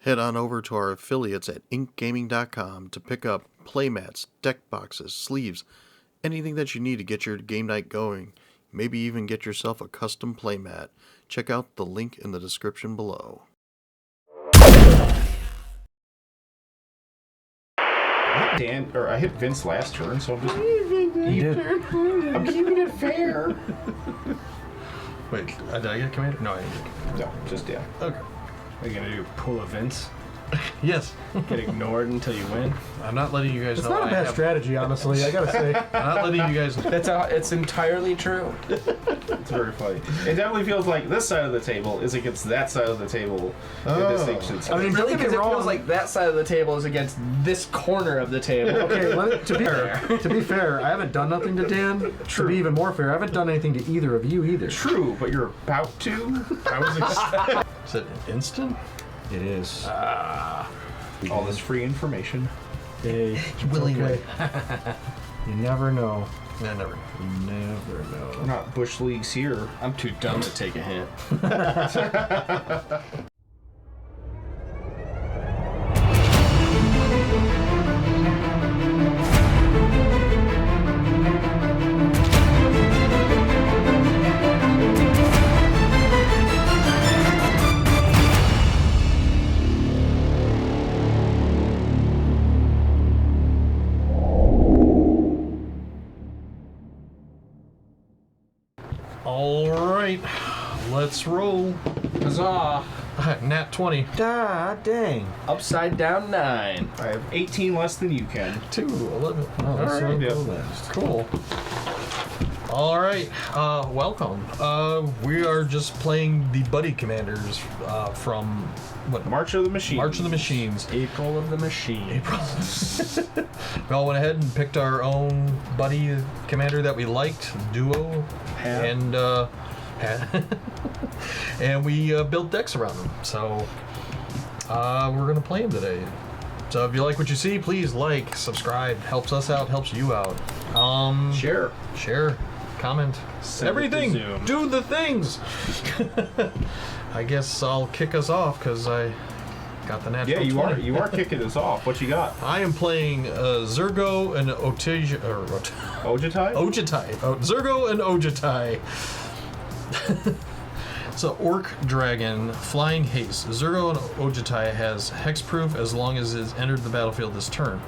Head on over to our affiliates at inkgaming.com to pick up playmats, deck boxes, sleeves, anything that you need to get your game night going. Maybe even get yourself a custom playmat. Check out the link in the description below. I hit Vince last turn, so I'm just I'm keeping it fair. Wait, did I get a commander? No, I didn't. No, just Dan. Okay. Are you gonna do pull events? Yes. Get ignored until you win? I'm not letting you guys It's know. not a bad strategy, honestly. I gotta say. I'm not letting you guys. It's entirely true. It's very funny. It definitely feels like this side of the table is against that side of the table. Oh. In distinctions. I mean, Really, don't get because me it wrong. feels like that side of the table is against this corner of the table. Okay, to be fair, I haven't done nothing to Dan. True. To be even more fair, I haven't done anything to either of you either. True, but you're about to. I was. Is it an instant? It is. All this free information. Hey, Willingly. okay. You never know. Yeah, never. You never know. We're not bush leagues here. I'm too dumb to take a hint. All right, let's roll. Huzzah! Nat 20. Ah, dang. Upside down 9. I have 18 less than you can. 2, 11. Oh, All that's right. so yeah. cool last. Cool. All right, welcome. We are just playing the buddy commanders from what? March of the Machines. March of the Machines. April of the Machine. April. We all went ahead and picked our own buddy commander that we liked, duo, and and we built decks around them. So we're gonna play them today. So if you like what you see, please like, subscribe. Helps us out, helps you out. Share, comment, Send it to everything. Zoom. Do the things. I guess I'll kick us off because I got the natural. Yeah, 20. you are kicking us off. What you got? I am playing Zurgo and Ojutai. Ojutai? Zurgo and Ojutai. So Orc Dragon, Flying Haste. Zurgo and Ojutai has hexproof as long as it has entered the battlefield this turn.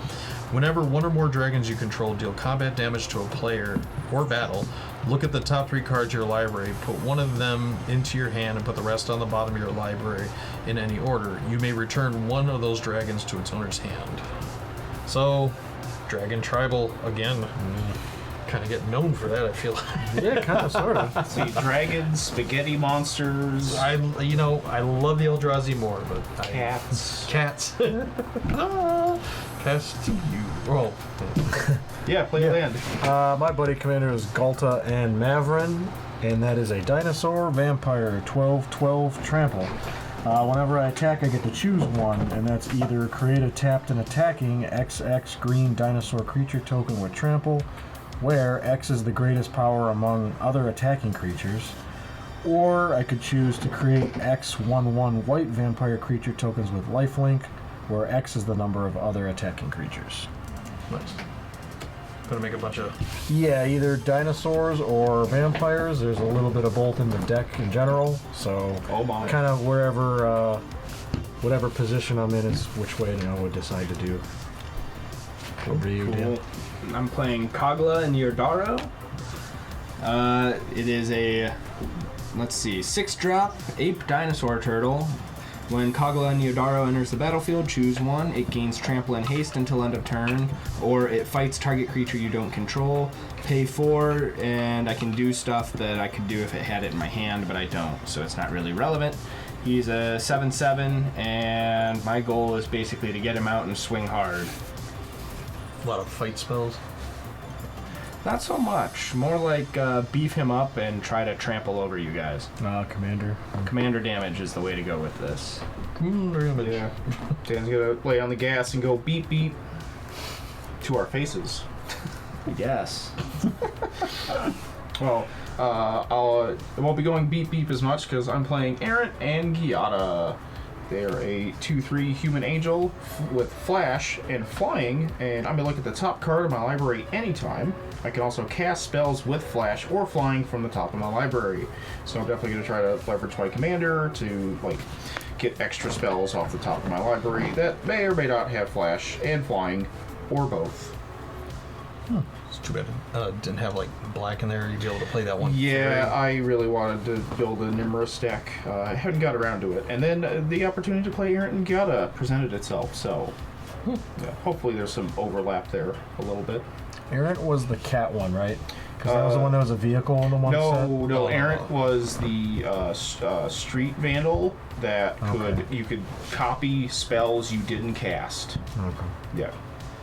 Whenever one or more dragons you control deal combat damage to a player or battle, look at the top 3 cards of your library, put one of them into your hand, and put the rest on the bottom of your library in any order. You may return one of those dragons to its owner's hand. So, Dragon Tribal, again, kind of get known for that, I feel like. Yeah, kind of, sort of. See, dragons, spaghetti monsters, I love the Eldrazi more, but cats. Cats. Cast to you. Oh. Yeah, play land. My buddy commander is Ghalta and Mavren, and that is a dinosaur, vampire, 12/12 trample. Whenever I attack, I get to choose one, and that's either create a tapped and attacking XX green dinosaur creature token with trample, where X is the greatest power among other attacking creatures, or I could choose to create X11 white vampire creature tokens with lifelink, where X is the number of other attacking creatures. Nice. Gonna make a bunch of. Yeah, either dinosaurs or vampires. There's a little bit of both in the deck in general, so Oh my. kind of whatever position I'm in is which way I would decide to do. Over to you, Dan. I'm playing Kogla and Yidaro. It is a, 6-drop ape dinosaur turtle. When Kogla and Yidaro enters the battlefield, choose one. It gains trample and haste until end of turn, or it fights target creature you don't control. Pay 4, and I can do stuff that I could do if it had it in my hand, but I don't, so it's not really relevant. He's a 7/7, and my goal is basically to get him out and swing hard. A lot of fight spells. Not so much. More like beef him up and try to trample over you guys. Commander. Commander damage is the way to go with this. Yeah. Dan's gonna lay on the gas and go beep beep to our faces. Yes. Well, I won't be going beep beep as much because I'm playing Errant and Giada. They are a 2/3 human angel with flash and flying, and I'm going to look at the top card of my library anytime. I can also cast spells with flash or flying from the top of my library. So I'm definitely going to try to leverage my commander to like get extra spells off the top of my library that may or may not have flash and flying, or both. It's too bad it didn't have like black in there. You'd be able to play that one. Yeah, I really wanted to build a Nimrus deck. I haven't got around to it. And then the opportunity to play Errant and Giada presented itself, so yeah, hopefully there's some overlap there a little bit. Errant was the cat one, right? Because that was the one that was a vehicle in the one set? No, Errant was the street vandal that you could copy spells you didn't cast. Okay. Yeah.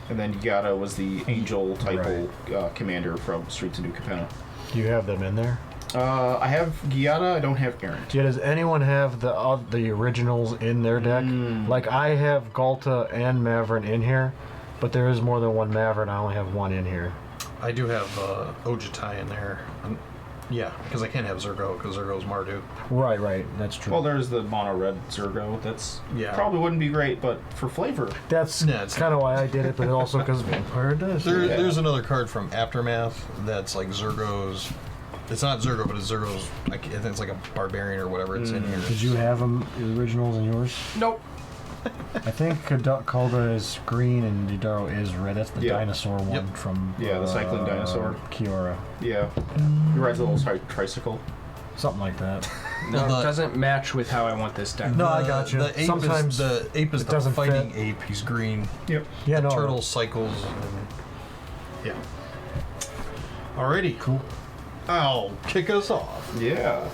And then Giada was the angel type commander from Streets of New Capenna. Do you have them in there? I have Giada, I don't have Errant. Yeah, does anyone have the originals in their deck? Like, I have Ghalta and Mavren in here, but there is more than one Mavren. I only have one in here. I do have Ojutai in there. Yeah, because I can't have Zurgo because Zurgo's Mardu. Right, that's true. Well, there's the mono red Zurgo. That's probably wouldn't be great, but for flavor. That's kind of why I did it, but also because Vampire does. There's another card from Aftermath that's like Zurgo's. It's not Zurgo, but it's Zurgo's. I think it's like a barbarian or whatever. It's in here. Did you have them, the originals in yours? Nope. I think Kogla is green and Yidaro is red. That's the dinosaur one from the cycling dinosaur. Kiora. Yeah. He rides a little tricycle. Something like that. No, it doesn't match with how I want this deck. No, I got you. Sometimes the ape is the fighting fit. ape. He's green. Yep. Yeah, the no. turtle cycles. And, Alrighty. Cool. I'll kick us off. Yeah.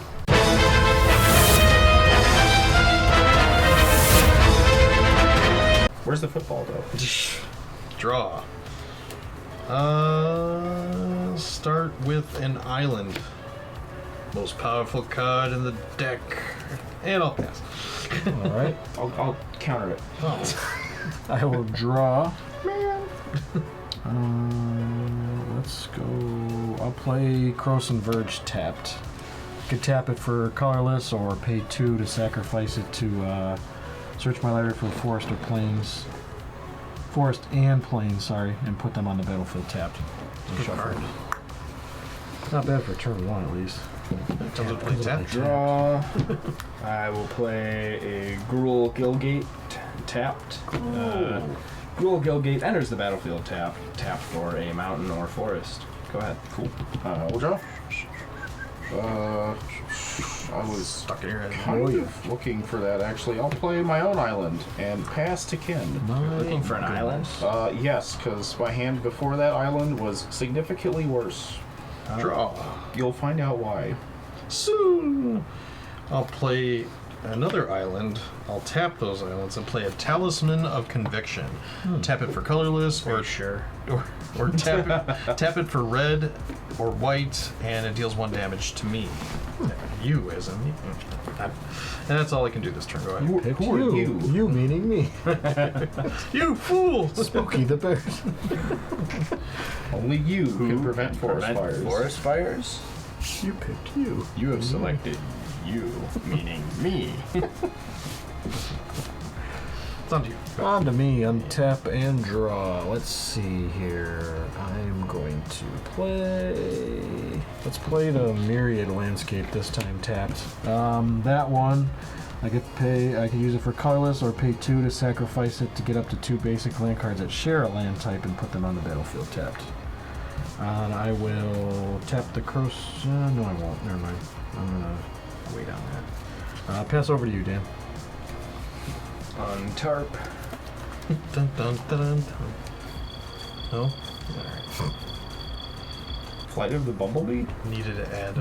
Where's the football, though? Draw. Start with an island. Most powerful card in the deck. And I'll pass. All right. I'll counter it. Oh. I will draw. Man. Let's go. I'll play Croson Verge tapped. You could tap it for colorless or pay 2 to sacrifice it to search my library for forest or plains. Forest and plains, sorry, and put them on the battlefield tapped. Good card. Not bad for turn 1 at least. Comes with play tap. Draw. I will play a Gruul Gilgate tapped. Gruul Gilgate enters the battlefield tapped for a mountain or forest. Go ahead. Cool. We'll draw. I was Stuck in your head. kind of looking for that, actually. I'll play my own island and pass to Ken. Looking for an island? Yes, because my hand before that island was significantly worse. Draw. You'll find out why. Soon. I'll play another island. I'll tap those islands and play a Talisman of Conviction. Tap it for colorless or tap it for red or white, and it deals 1 damage to me. You as in me. And that's all I can do this turn. Go ahead. Who are you? You meaning me. You fool! Spooky the Bears. Only you can prevent forest fires. Forest fires? You picked you. You have selected you, meaning me. It's on to you. On to me, untap and draw. Let's see here. I'm going to play... Let's play the Myriad Landscape this time tapped. That one, I could use it for colorless or pay 2 to sacrifice it to get up to 2 basic land cards that share a land type and put them on the battlefield tapped. And I will tap the cross... no, I won't. Never mind. I'm going to wait on that. Pass over to you, Dan. Untarp. Dun, dun, dun, dun, dun. No? Alright. Flight of the Bumblebee? Needed to add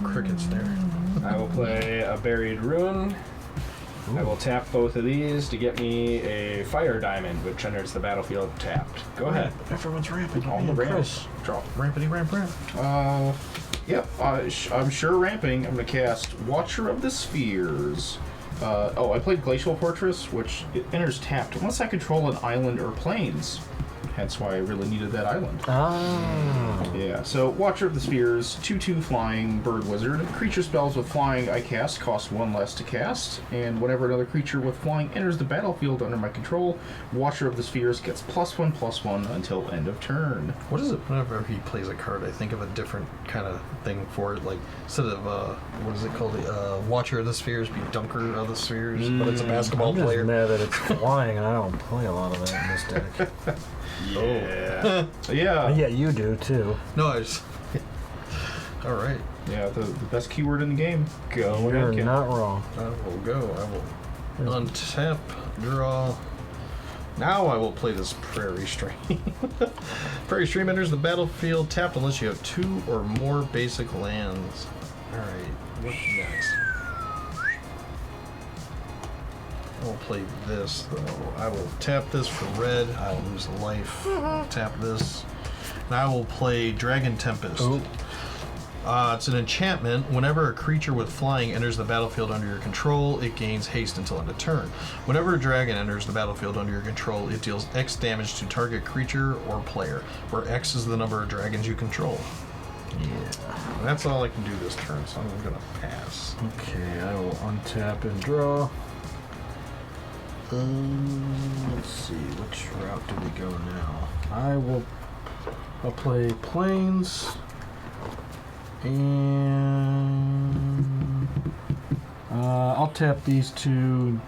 crickets there. I will play a Buried Ruin. I will tap both of these to get me a Fire Diamond, which enters the battlefield tapped. Go ahead. Everyone's ramping On the ramp. Draw. Rampity ramp ramp. Yep, I'm sure ramping. I'm going to cast Watcher of the Spheres. I played Glacial Fortress, which it enters tapped unless I control an island or plains. hence why I really needed that island. Ah. Yeah, so Watcher of the Spheres, 2/2 flying bird wizard. Creature spells with flying I cast cost 1 less to cast, and whenever another creature with flying enters the battlefield under my control, Watcher of the Spheres gets +1/+1 until end of turn. What is it? Whenever he plays a card, I think of a different kind of thing for it. Like instead of what is it called? Watcher of the Spheres, be Dunker of the Spheres, but it's a basketball I'm just player. mad that it's flying and I don't play a lot of that in this deck. Yeah. Yeah. Yeah, you do too. No, I just. All right. Yeah, the best keyword in the game. Go You're ahead, Ken. not wrong. I will go. I will untap, draw. Now I will play this Prairie Stream. Prairie Stream enters the battlefield tapped unless you have 2 or more basic lands. All right. What's next? I will play this though. I will tap this for red. I will lose a life. Tap this. And I will play Dragon Tempest. Oh. It's an enchantment. Whenever a creature with flying enters the battlefield under your control, it gains haste until end of turn. Whenever a dragon enters the battlefield under your control, it deals X damage to target creature or player, where X is the number of dragons you control. Yeah. And that's all I can do this turn, so I'm gonna pass. Okay, I will untap and draw. Let's see, which route do we go now? I'll play Plains. And I'll tap these two,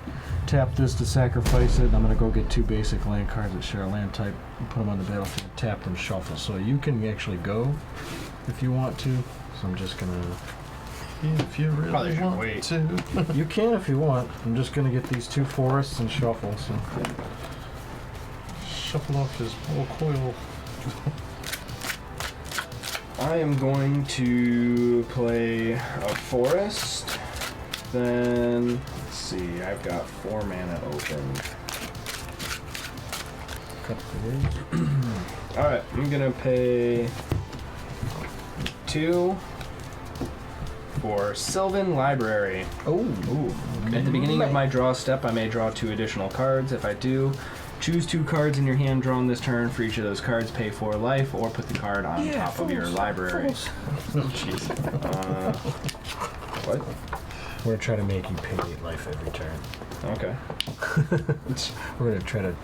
tap this to sacrifice it, and I'm going to go get 2 basic land cards that share a land type and put them on the battlefield, tap them, shuffle. So you can actually go if you want to. So I'm just going to... If you really Probably should want wait. to. You can if you want. I'm just going to get these 2 forests and shuffle. So Shuffle off his whole coil. I am going to play a forest. Then, let's see, I've got 4 mana open. cut the Alright, I'm gonna pay 2 for Sylvan Library. Oh. At the beginning of my draw step, I may draw 2 additional cards. If I do, choose 2 cards in your hand drawn this turn. For each of those cards, pay 4 life or put the card on top of your library. Jeez. What? We're gonna try to make you pay 8 life every turn. Okay. We're gonna try to,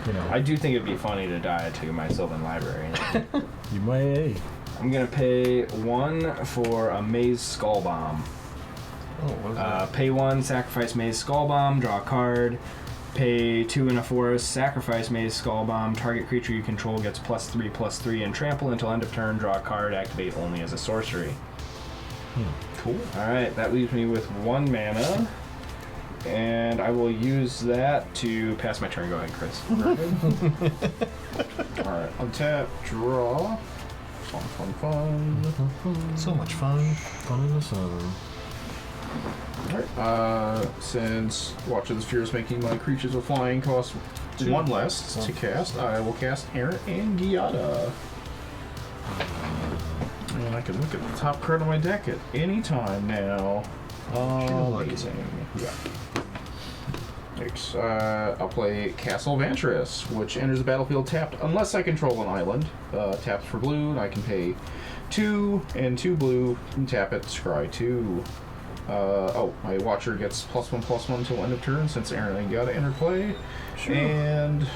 you know. I do think it'd be funny to die to my Sylvan Library. You may. I'm gonna pay 1 for a Maze Skull Bomb. Oh, what is that? Pay 1, sacrifice Maze Skull Bomb, draw a card. Pay 2 in a forest, sacrifice Maze Skull Bomb. Target creature you control gets +3/+3 and trample until end of turn. Draw a card, activate only as a sorcery. Cool. Alright, that leaves me with 1 mana. And I will use that to pass my turn. Go ahead, Chris. Alright, untap, draw. Fun. So much fun. Fun in the sun. Alright, since Watch of the Sphere is making my creatures with flying cost 1 less to cast, I will cast Errant and Giada. And I can look at the top card of my deck at any time now. Amazing. Yeah. Thanks. I'll play Castle Vantress, which enters the battlefield tapped unless I control an island. Taps for blue, and I can pay 2 and 2 blue and tap it, scry 2. My Watcher gets +1/+1 until end of turn since Errant and Giada enter play. Sure. And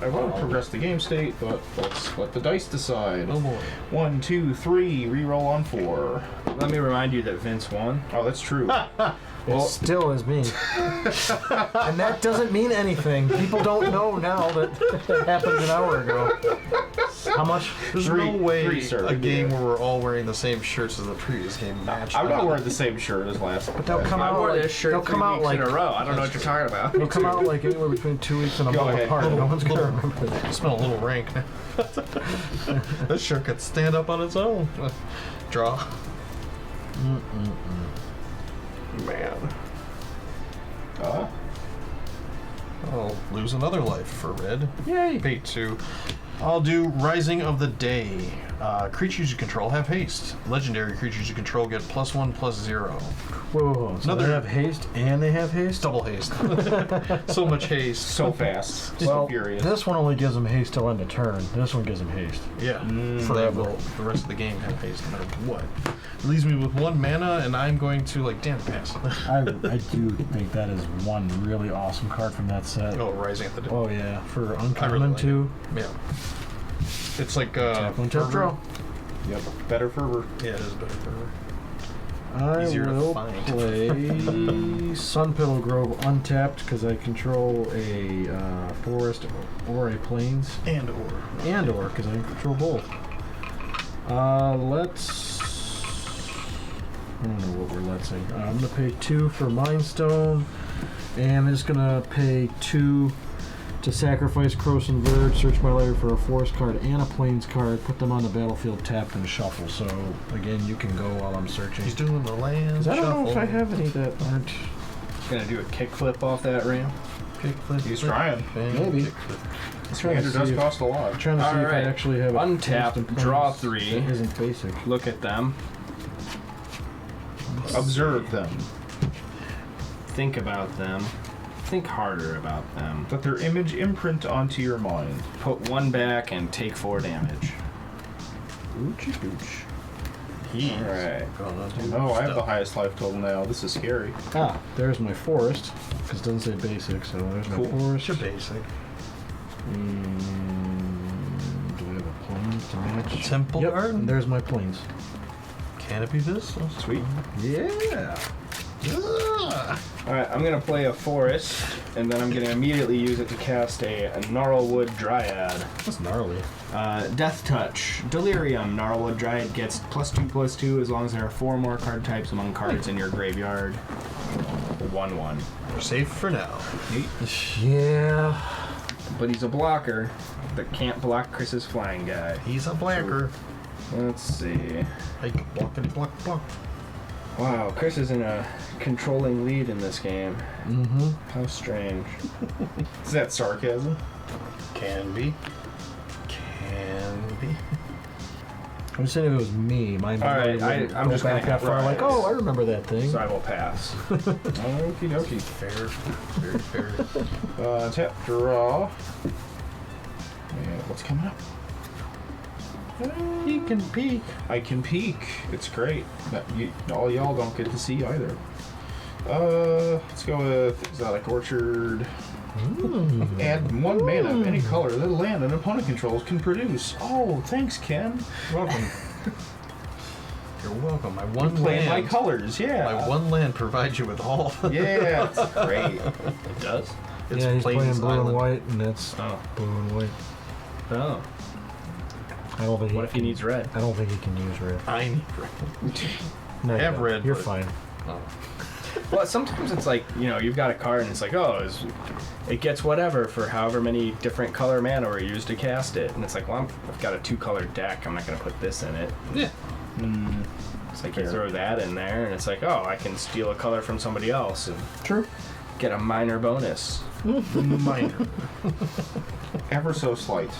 I want to progress the game state, but let's let the dice decide. Oh boy. 1, 2, 3, reroll on 4. Let me remind you that Vince won. Oh, that's true. It still is me. And that doesn't mean anything. People don't know now that it happened an hour ago. How much? There's Three- no way three, sir. a game where we're all wearing the same shirts as the previous game match. I'm not wearing the same shirt as last. But they'll come I out wore like, this shirt they'll 3 come out weeks like in a row. I don't know what you're talking about. they'll come out like anywhere between 2 weeks and a Go month ahead. apart. No one's gonna remember that. I smell a little rank. This shirt could stand up on its own. Draw. Man. I'll lose another life for red. Yay! Pay 2. I'll do Rising of the Day. Creatures you control have haste. Legendary creatures you control get +1/+0. Whoa. So Another- they have haste and they have haste? Double haste. So much haste. So fast. So Well, furious. this one only gives them haste till end of turn. This one gives them haste. Yeah. They Forever. will the rest of the game have haste no matter what. It leaves me with 1 mana, and I'm going to damn pass. I do think that is one really awesome card from that set. Oh, Rising at the Dead. Oh yeah, for I uncommon really like too. Yeah. It's like Tap one, tap Fervor. draw. Yep. Better fervor. Yeah, it is better for I Easier to will find. play Sun Pillow Grove untapped because I control a forest or a plains, and or because I control both. Let's. I don't know what we're letting. I'm gonna pay 2 for Mind Stone, and I'm just gonna pay 2 to sacrifice Croson Verge, search my library for a forest card and a plains card, put them on the battlefield tapped and shuffle. So again, you can go while I'm searching. he's doing the land 'Cause I don't know if I shuffle. have any that aren't. Gonna do a kickflip off that ramp. Kickflip, He's flip, trying. bang, Maybe. kickflip. Commander does cost a lot. I'm trying to see if I Alright. actually have a Untap, instant draw plains 3. that isn't basic. Look at them. Observe them. Think about them. Think harder about them. Let their image imprint onto your mind. Put 1 back and take 4 damage. Oochie gooch. He's Alright. gonna do Oh, I have the stuff. highest life total now. This is scary. Ah, there's my forest, because it doesn't say basic, so there's Cool. my forest. Your basic. Do we have a plains to match? Temple Yep, Garden? and there's my plains. Canopy this? Sweet. Yeah. Alright, I'm gonna play a forest, and then I'm gonna immediately use it to cast a Gnarlwood Dryad. That's gnarly. Death Touch. Delirium. Gnarlwood Dryad gets +2/+2 as long as there are 4 more card types among cards in your graveyard. 1/1. We're safe for now. Yeah. But he's a blocker that can't block Chris's flying guy. He's a blacker. Let's see. Hey, blockity block block. Wow, Chris is in a controlling lead in this game. Mm-hmm. How strange. Is that sarcasm? Can be. Can be. I'm just saying if it was me, my mind Alright, wouldn't I'm go just gonna back that far. have Like, rise. oh, I remember that thing. So I will pass. Okie dokie. Fair. Very fair. Tap, draw. And what's coming up? He can peek. I can peek. It's great. All y'all don't get to see either. Let's go with Exotic Orchard. Add 1 mana of any color that a land an opponent controls can produce. Oh, thanks, Ken. Welcome. You're welcome. My one Play my land. colors, yeah. My one land provides you with all. Yeah, it's great. It does? It's Yeah, he's playing Plains blue Island. and white, and that's Oh. blue and white. Oh. I don't think What if he needs red? I don't think he can use red. I need red. No, I you have don't. red, You're but- fine. Oh. Well, sometimes it's like, you've got a card and it's like, it gets whatever for however many different color mana were used to cast it. And it's like, well, I've got a 2-color deck. I'm not going to put this in it. Yeah. It's like you Fair. throw that in there and it's like, oh, I can steal a color from somebody else and True. get a minor bonus. Minor. Ever so slight.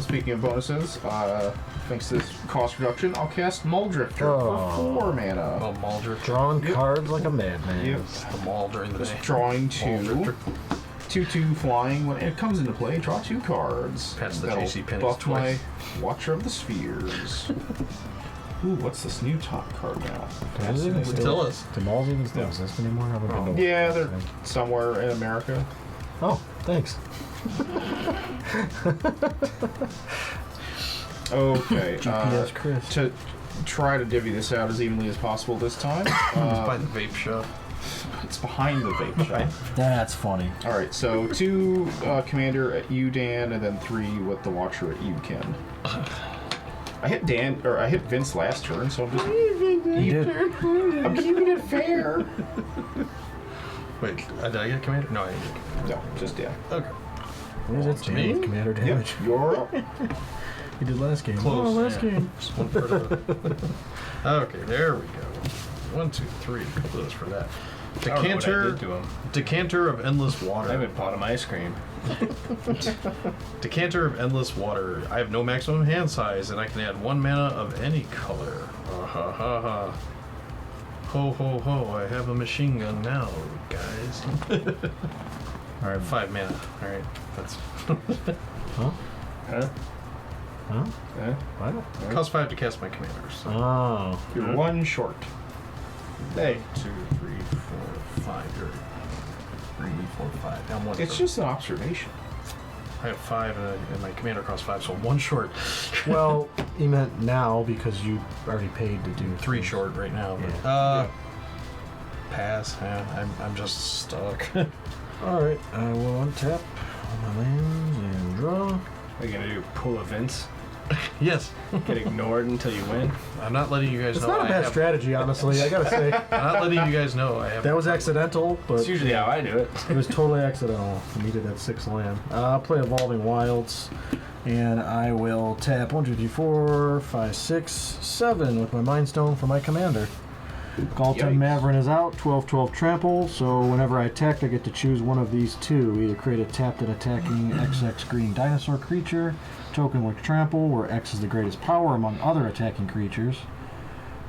Speaking of bonuses, thanks to this cost reduction, I'll cast Muldrifter for 4 mana. Oh, Mauldrift. Drawing Yep. cards like a madman. Yep. The Maul during the Just day. drawing 2. Mauldrifter. 2/2 flying. When it comes into play, draw 2 cards. Pass the That'll JC pennies buff twice. my Watcher of the Spheres. Ooh, what's this new top card now? Does it even Fascinating. Tell still, us. do malls even still exist anymore? I haven't been to Yeah, one. they're somewhere in America. Oh, thanks. Okay. GPS Chris. To try to divvy this out as evenly as possible this time. It's by the vape shop. It's behind the vape shop. That's funny. All right, so 2 Commander at you, Dan, and then 3 with the Watcher at you, Ken. I hit I hit Vince last turn, so I'm just You did. I'm keeping it fair. Wait, did I get a commander? No, I didn't get a commander. No, just Dan. Okay. What is it? To me? Commander Yep, damage. you're up. He did last game. Close. Oh, last yeah. game. Just 1/3 of it. Okay, there we go. 1, 2, 3. Close for that. Decanter, to him. decanter of endless I water. haven't bought him ice cream. Decanter of endless water. I have no maximum hand size, and I can add 1 mana of any color. Ha ha ha. Ho ho ho! I have a machine gun now, guys. All right, 5 mana. All right, that's Huh? Huh? Huh? Huh? What? cost 5 to cast my commanders. So. Oh. You're one short. Hey, 2, 3, 4, 5. You're 3, 4, 5. I'm 1 It's short. just an observation. I have 5, and my commander costs 5, so I'm 1 short. Well, he meant now because you already paid to do 3 short right now. But, Yeah. pass. Yeah, I'm just stuck. All right, I will untap all my lands and draw. Are you gonna do pull events? Yes, Get ignored until you win? I'm not letting you guys It's know. not a I bad have, strategy, honestly. I gotta say I'm not letting you guys know I have. that was accidental, but That's usually how I do it. it was totally accidental. I needed that 6 land. I'll play Evolving Wilds, and I will tap 1, 2, 3, 4, 5, 6, 7 with my Mind Stone for my commander. Ghalta Yikes. Mavren is out, 12/12 trample, so whenever I attack, I get to choose one of these two. Either create a tapped and attacking XX green dinosaur creature, token with trample, where X is the greatest power among other attacking creatures,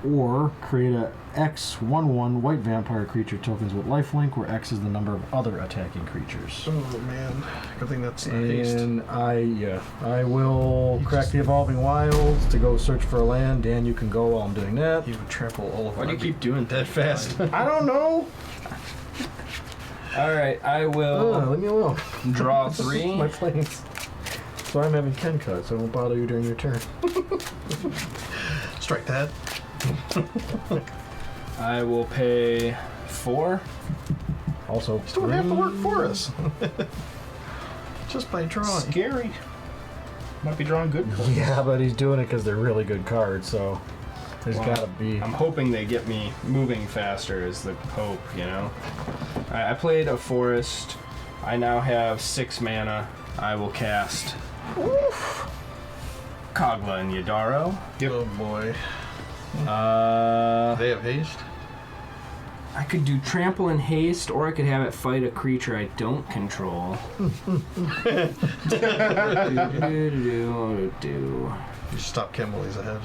or create a X/1/1 white vampire creature tokens with lifelink, where X is the number of other attacking creatures. Oh man, good thing that's not haste. And I will crack the Evolving Wilds to go search for a land. Dan, you can go while I'm doing that. You would trample all of Why do our you keep doing dead fast. I don't know. Alright, I will Leave me alone. draw This is 3. my planes. So I'm having Ken cut, so I won't bother you during your turn. Strike that. I will pay 4. Also, You don't have to work for us. Just by drawing. Scary. Might be drawing good. Yeah, but he's doing it because they're really good cards, so there's Well, gotta be. I'm hoping they get me moving faster is the hope, you know? Alright, I played a forest. I now have 6 mana. I will cast Kogla and Yidaro. Oh boy. Uh, They have haste. I could do trample and haste, or I could have it fight a creature I don't control. Do. You should stop Ken while he's ahead.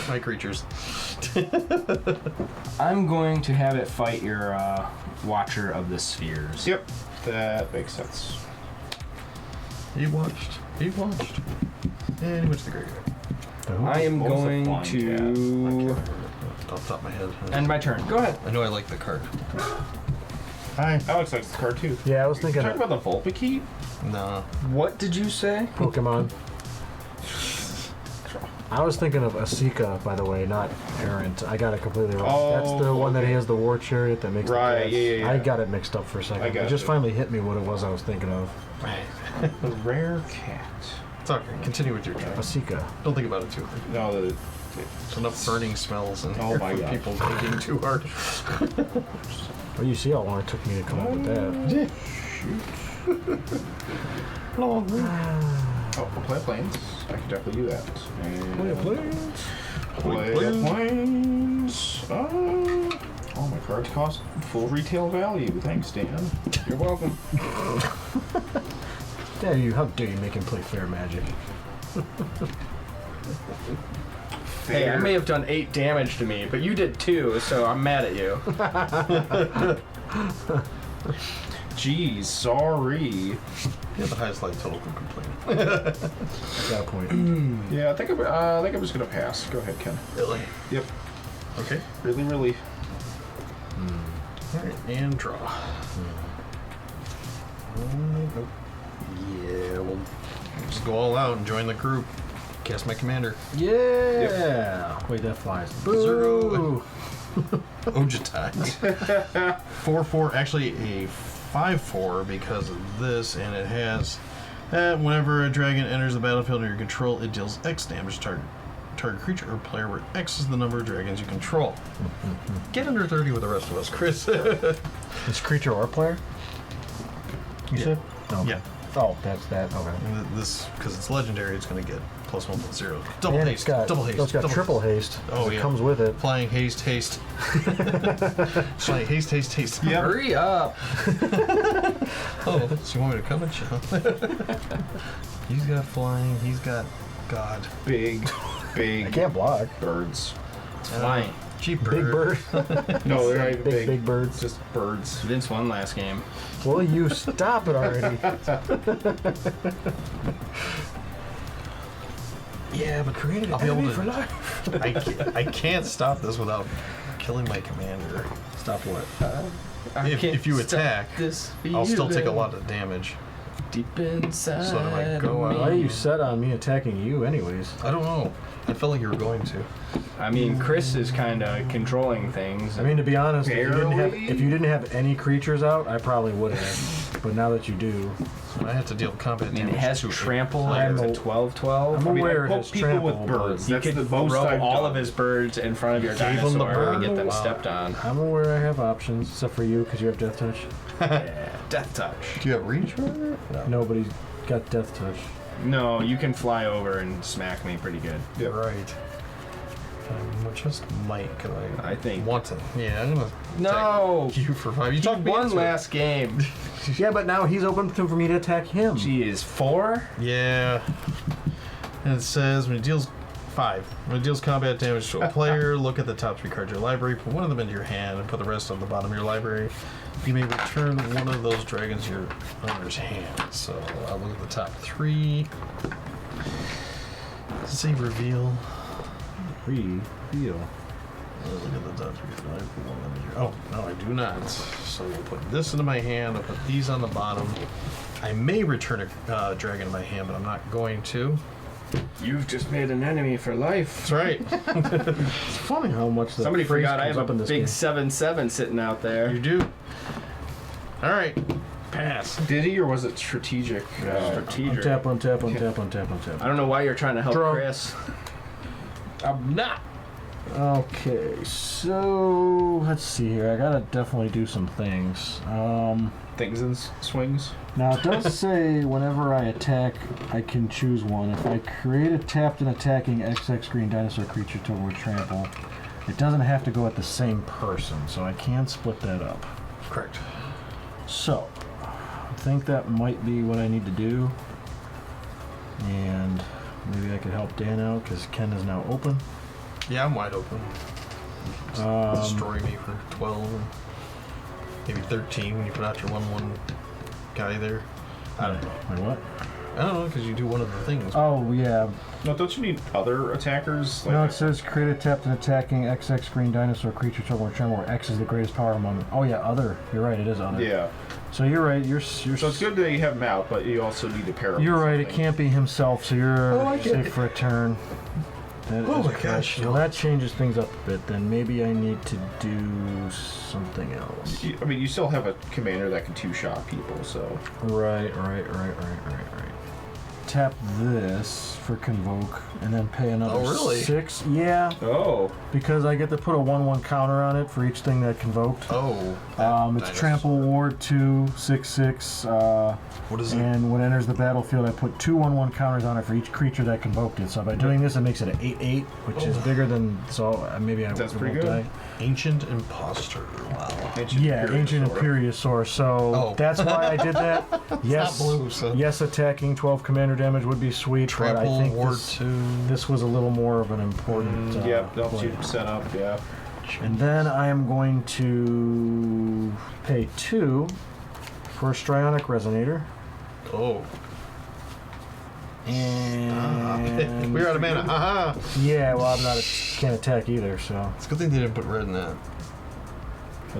My creatures. I'm going to have it fight your Watcher of the Spheres. Yep, that makes sense. He watched. He watched. And he went to the graveyard. I am What was the going flying to Off the top of my head. end my turn. Go ahead. I know I like the card. Hi. Alex likes the card too. Yeah, I was thinking Talk of about the Vulpix. Nah. What did you say? Pokemon. I was thinking of Asika, by the way, not Errant. I got it completely wrong. Oh, That's the one that okay. has the war chariot that makes Right, the cats. yeah. I got it mixed up for a second. I It got just it. finally hit me what it was I was thinking of. The rare cat. It's okay. Continue with your turn. Asika. Don't think about it too hard. No, the There's enough burning smells and Oh my God. people thinking too hard. Well, you see how long it took me to come up with that. oh, we'll play planes. I can definitely do that. And Play planes. Oh, my cards cost full retail value. Thanks, Dan. You're welcome. How dare you make him play fair magic? Hey, I may have done 8 damage to me, but you did 2, so I'm mad at you. Jeez, sorry. You have the highest life total can complain. At that point. Yeah, I think I'm just gonna pass. Go ahead, Ken. Really? Yep. Okay. Really. Alright, and draw. Nope. Yeah, we'll just go all out and join the group. Cast my commander. Yeah! Wait, that flies. Zurgo. Ojutai. 4/4, actually a 5/4 because of this, and it has whenever a dragon enters the battlefield under your control, it deals X damage to target creature or player where X is the number of dragons you control. Get under 30 with the rest of us, Chris. This creature or player? You Yeah. said? No. Yeah. Oh, that's that. Okay. And this, because it's legendary, it's going to get +1/+0. Double and haste. it's got, double haste. It's got double triple haste. Oh, It yeah. comes with it. Flying haste, haste. Flying haste, haste, haste. Yep. Hurry up! Oh, so you want me to come at you? He's got flying. He's got God. Big I can't block. birds. Flying. Cheap Big bird. No, they're not even big. Big birds. Just birds. Vince won last game. Will you stop it already? Yeah, but Created I'll be able to. for life. I can't stop this without killing my commander. Stop what? If you attack, this I'll still take a lot of damage. deep inside. So do I go of out? Why are me. you set on me attacking you, anyways? I don't know. I felt like you were going to. I mean, Chris is kind of controlling things. I mean, to be honest, if Barely? you didn't have any creatures out, I probably would have. But now that you do, So I have to deal combat I mean, damage it has to trample. I'm It's a a- 12/12. I'm I mean, aware I it poke has people trample, with birds. You That's could the most throw I've all done. of his birds in front of your Gave him the dinosaur and bird. get them Wow. stepped on. I'm aware I have options, except for you, because you have Death Touch. Yeah, death touch. Do you have reach? Nobody's got Death Touch. No, you can fly over and smack me pretty good. Yeah, right. I just might, cause I think. want to. Yeah, I'm gonna No! attack you for 5. You He talked me won into it. last game. Yeah, but now he's open for me to attack him. Jeez, 4? Yeah. And it says when it deals 5. When it deals combat damage to a player, look at the top 3 cards of your library, put one of them into your hand, and put the rest on the bottom of your library. You may return one of those dragons to your owner's hand. So I'll look at the top 3. See reveal. Reveal. Look at the top 3. I put one of them in your, oh, no, I do not. So we'll put this into my hand. I'll put these on the bottom. I may return a dragon in my hand, but I'm not going to. You've just made an enemy for life. That's right. It's funny how much the Somebody phrase forgot I comes have up a in this big game. 7/7 sitting out You there. do. All right. Pass. Did he, or was it strategic? Strategic. Untap. I don't know why you're trying to help Draw. Chris. I'm not. Okay, so let's see here. I gotta definitely do some things. Things and swings. Now it does say whenever I attack, I can choose one. If I create a tapped and attacking XX green dinosaur creature total with trample, it doesn't have to go at the same person, so I can split that up. Correct. So, I think that might be what I need to do. And maybe I could help Dan out because Ken is now open. Yeah, I'm wide open. Destroy me for 12 and maybe 13 when you put out your 1/1 guy there. I don't know. Wait, what? I don't know because you do one of the things. Oh, yeah. No, don't you need other attackers? No, it says create a tapped and attacking XX green dinosaur creature total with trample where X is the greatest power among them. Oh, yeah, other. You're right, it is other. Yeah. So you're right. You're So it's good that you have him out, but you also need to pair him. You're with right. It something. can't be himself. So you're Oh, I get safe it. for a turn. That Oh is my correct. gosh, So no. that changes things up a bit. Then maybe I need to do something else. I mean, you still have a commander that can two-shot people, so. Right. Tap this for convoke, and then pay another Oh, really? 6. Yeah, Oh. because I get to put a 1/1 counter on it for each thing that convoked. Oh. It's dinosaur. Trample Ward 2, 6/6. What is it? And when it enters the battlefield, I put 2 1/1 counters on it for each creature that convoked it. So by doing this, it makes it an 8/8, which is bigger than. So maybe I That's won't pretty good. die. Ancient Imposter. Wow. Yeah, Ancient Imperiosaur. So Oh. that's why I did that. Yes, not blue, so- yes, attacking 12 commander damage would be sweet, but I Trample think Ward this, 2. this was a little more of an important. Yep, helps play. you set up, yeah. And then I am going to pay 2 for a Strionic Resonator. Oh. And We're out of mana. Haha. yeah, well, I'm not can't attack either, so. It's a good thing they didn't put red in that.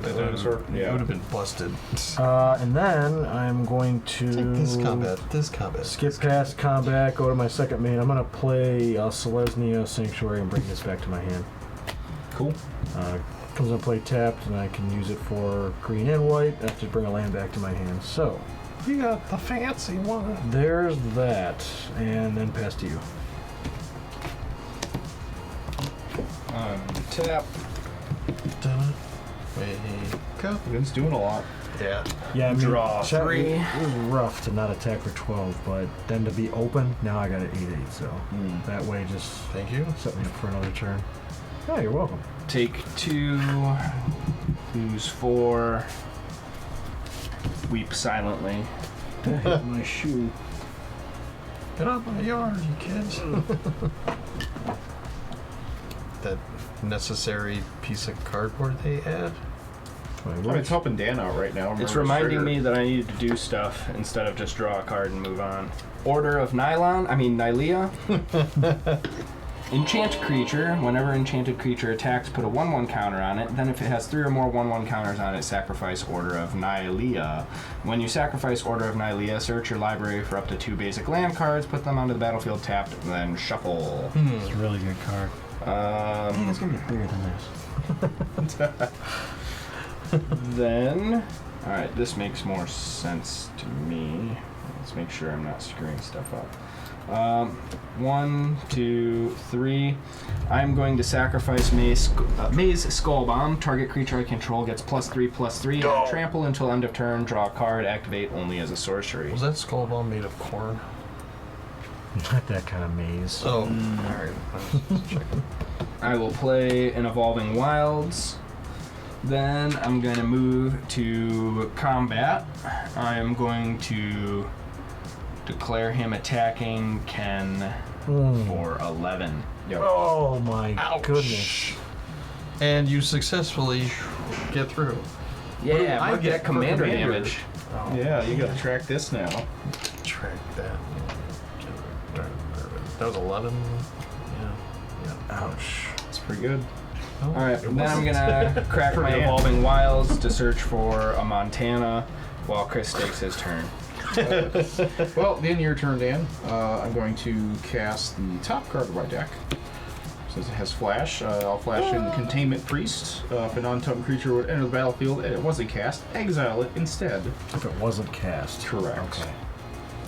The dinosaur? It Yeah. would have been busted. And then I'm going to Take this combat. This combat. skip past combat, go to my second main. I'm going to play Selesnya Sanctuary and bring this back to my hand. Cool. Comes into play tapped, and I can use it for green and white. I have to bring a land back to my hand. So, You got the fancy one. there's that. And then pass to you. Tap. Wait, America. Vin's doing a lot. Yeah. Yeah, I mean, Draw chat- 3. It was rough to not attack for 12, but then to be open, now I got an 8-8, so that way just Thank you. set me up for another turn. Yeah, you're welcome. Take 2. Lose 4. Weep silently. My shoe. Get out my yard, you kids. That necessary piece of cardboard they add. It's helping Dan out right now. It's Remember reminding Trigger. me that I needed to do stuff instead of just draw a card and move on. Order of Nylea. Enchant creature. Whenever enchanted creature attacks, put a 1/1 counter on it. Then if it has 3 or more 1/1 counters on it, sacrifice Order of Nylea. When you sacrifice Order of Nylea, search your library for up to 2 basic land cards, put them onto the battlefield tapped, then shuffle. It's a really good card. I think it's gonna be bigger than this. Then, alright, this makes more sense to me. Let's make sure I'm not screwing stuff up. 1, 2, 3. I'm going to sacrifice Maze Skull Bomb. Target creature I control gets +3/+3. And trample until end of turn. Draw a card. Activate only as a sorcery. Was that skull bomb made of corn? Not that kind of maze. Oh, alright. I will play an Evolving Wilds. Then I'm going to move to combat. I am going to declare him attacking Ken for 11. Oh my Ouch. goodness. And you successfully get through. Yeah, I mark get that commander for commander? damage. Oh, Yeah, you gotta track this now. track that. That was 11. Yeah. Ouch. It's pretty good. Oh, Alright, it then I'm wasn't. gonna crack my Dan. Evolving Wilds to search for a Montana while Chris takes his turn. Well, the end of your turn, Dan. I'm going to cast the top card of my deck. Since it has flash, I'll flash in Containment Priest. If a non-token creature would enter the battlefield and it wasn't cast, exile it instead. If it wasn't cast. Correct. Okay.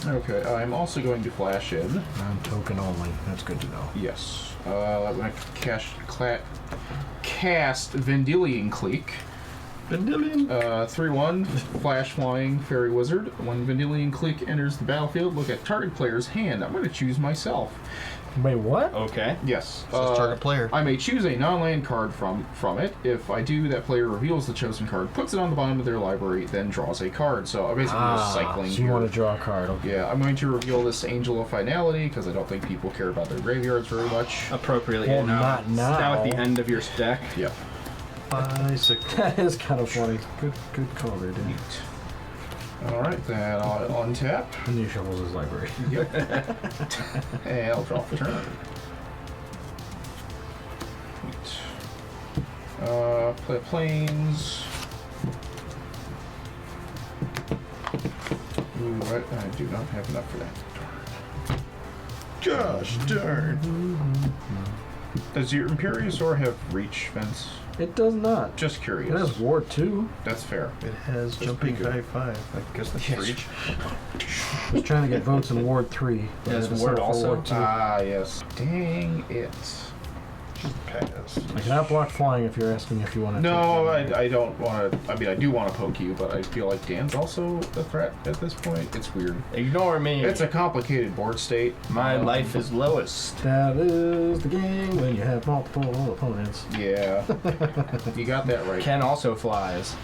Okay, I'm also going to flash in. Non-token only. That's good to know. Yes. I'm going to cast Vendilion Clique. Vendilion. 3/1, flash flying fairy wizard. When Vendilion Clique enters the battlefield, look at target player's hand. I'm going to choose myself. Wait, what? Okay. Yes. Says target player. I may choose a non-land card from it. If I do, that player reveals the chosen card, puts it on the bottom of their library, then draws a card. So I'm basically just cycling so you here. want to draw a card, okay. Yeah, I'm going to reveal this Angel of Finality because I don't think people care about their graveyards very much. Appropriately Well, enough. not now. Now at the end of your deck. Yep. Bicycle. That is kind of funny. Good call there, dude. Alright, then I'll untap. And he shovels his library. Yep. And I'll draw for turn. Play planes. Ooh, I do not have enough for that. Gosh darn. Does your Imperiosaur have reach, Vince? It does not. Just It curious. has Ward 2. That's fair. It has jumping pretty good. high 5. I guess that's Yes. reach. I was trying to get votes in Ward 3. but Has I had to Ward settle for also? Ward 2. Ah, yes. Dang it. Pass. I cannot block flying if you're asking if you want to. No, I don't want to. I mean, I do want to poke you, but I feel like Dan's also a threat at this point. It's weird. Ignore me. It's a complicated board state. My life is lowest. That is the game when you have multiple opponents. Yeah. You got that right. Ken also flies.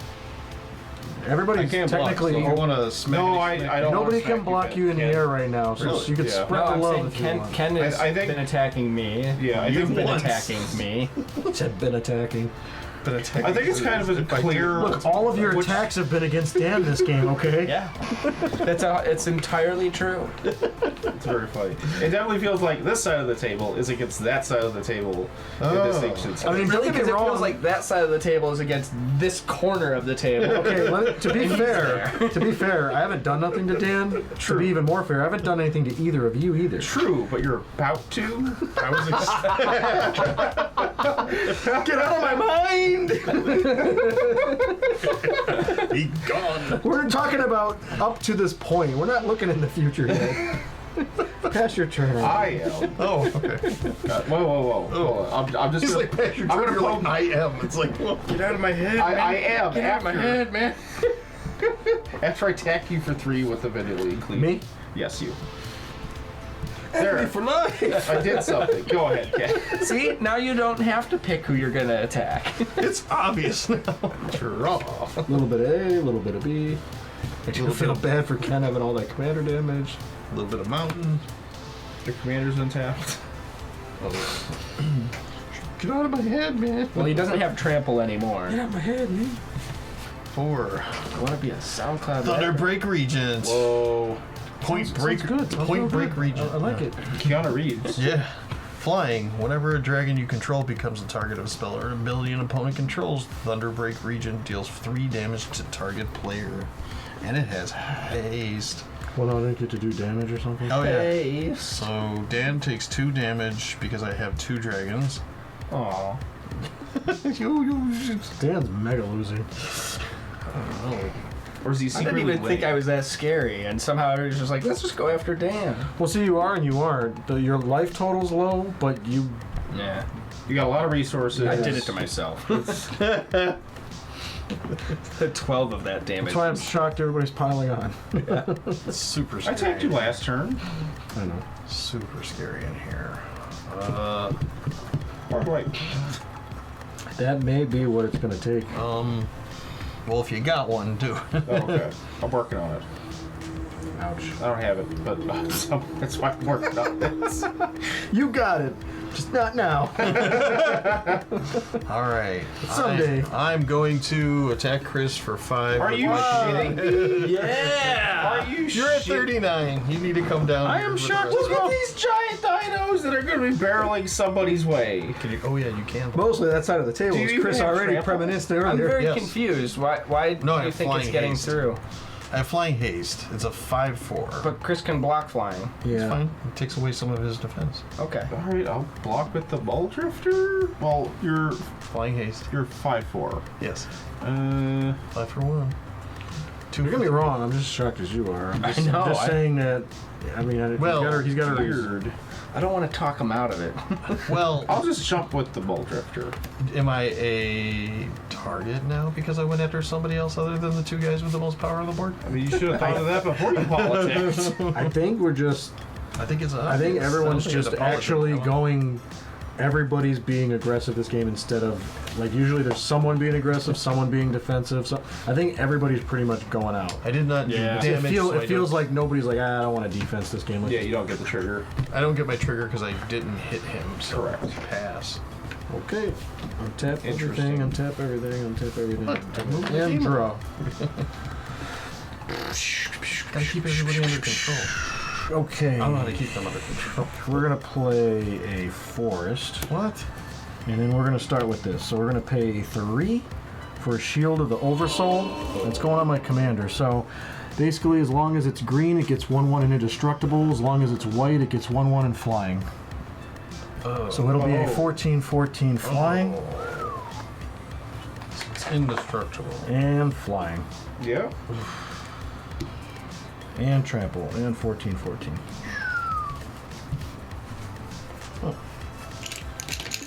Everybody's technically. Block, so I want to smack. No, I don't. Nobody wanna can smack block you in the Ken. air right now, so Really? you can Yeah. spread No, the I'm love saying if you Ken, want. Ken has I think- been attacking me. Yeah, I You've think been once. attacking me. It's been attacking. But attack I think it's kind of a clear. Look, all of your Which- attacks have been against Dan this game, okay? Yeah. It's entirely true. It's very funny. It definitely feels like this side of the table is against that side of the table. Oh. In distinctions. I mean, Really, don't get because me it wrong. feels like that side of the table is against this corner of the table. Okay, to be fair, I haven't done nothing to Dan. To be even more fair, I haven't done anything to either of you either. True, but you're about to. I was Get out of my mind! be gone. We're talking about up to this point. We're not looking in the future yet. Pass your turn. I am. Oh, okay. Whoa. Hold on. I'm just He's gonna, like, pass your I'm turn. gonna You're like, roll- I am. It's like, well, Get out of my head. I am. Get out of my after- head, man. After I attack you for 3 with the Vanillin Cleave. Me? Yes, you. There. For life. I did something. Go ahead, Kat. See, now you don't have to pick who you're gonna attack. it's obvious now. Draw. A little bit of A, a little bit of B. I do feel bad for Ken having all that commander damage. A little bit of mountain. The commander's untapped. Get out of my head, man. Well, he doesn't have trample anymore. Get out of my head, man. 4. I want to be a SoundCloud. Thunder rapper. Break Regents. Whoa. Point break. Good. Point break Regent. I like it. Keanu Reeves. Yeah. Flying. Whenever a dragon you control becomes the target of a spell or an ability an opponent controls, Thunder Break Regent deals 3 damage to target player. And it has haste. Well, no, I didn't get to do damage or something. Oh, yeah. Hey. So Dan takes 2 damage because I have 2 dragons. Aw. Dan's mega losing. Or is he I secretly didn't even think lame? I was that scary, and somehow I was just like, let's just go after Dan. Well, see, you are and you aren't. Your life total's low, but you. Yeah. You got a lot of resources. I did it to myself. 12 of that damage. That's why I'm shocked everybody's piling on. It's super I scary. attacked you last turn. I know. Super scary in here. Or wait. That may be what it's going to take. Well, if you got one, do it. Oh, okay. I'm working on it. Ouch. I don't have it, but that's why I'm working on this. You got it. Just not now. All right. Someday. I'm going to attack Chris for 5. Are with you my- shitting me? Yeah! Are you You're at shit- 39. You need to come down. I here am with the shocked. rest Look of at these giant dinos that are going to be barreling somebody's way. us. Can you? Oh yeah, you can. Mostly that side of the table Do is you Chris even have already trample? reminisced I'm earlier. very Yes. confused. Why No, I do you have think it's flying getting haste. through? I have flying haste. It's a 5/4. But Chris can block flying. It's Yeah. fine. It takes away some of his defense. Okay. All right, I'll block with the Ball Drifter. Well, you're Flying haste. 5/4. Yes. 5 for 1. 2 Don't get me wrong, I'm just as shocked as you are. I'm just, I know, I'm just I- saying that. I mean, Well, he's got a reason. weird. I don't want to talk him out of it. Well, I'll just jump with the Ball Drifter. am I a target now because I went after somebody else other than the 2 guys with the most power on the board? I mean, you should have thought of that before you politics. I think we're just. I think it's. I think everyone's I don't think just it's a politics. actually I don't- going. Everybody's being aggressive this game instead of like usually there's someone being aggressive, someone being defensive. So I think everybody's pretty much going out. I did not Yeah. do damage. so It I feels don't- like nobody's like I don't want to defense this game. Let's Yeah, you don't get the trigger. I don't get my trigger because I didn't hit him. So Correct. Pass. Okay. Untap Interesting. everything, untap everything, untap everything. move the And game draw. Gotta keep everybody under control. Okay. I don't know how to keep them under control. We're gonna play a forest. What? And then we're going to start with this. So we're going to pay 3 for a Shield of the Oversoul. That's going on my commander. So basically, as long as it's green, it gets 1/1 in indestructible. As long as it's white, it gets 1/1 in flying. So it'll be a 14/14 flying It's indestructible. and flying. Yeah. And trample and 14/14.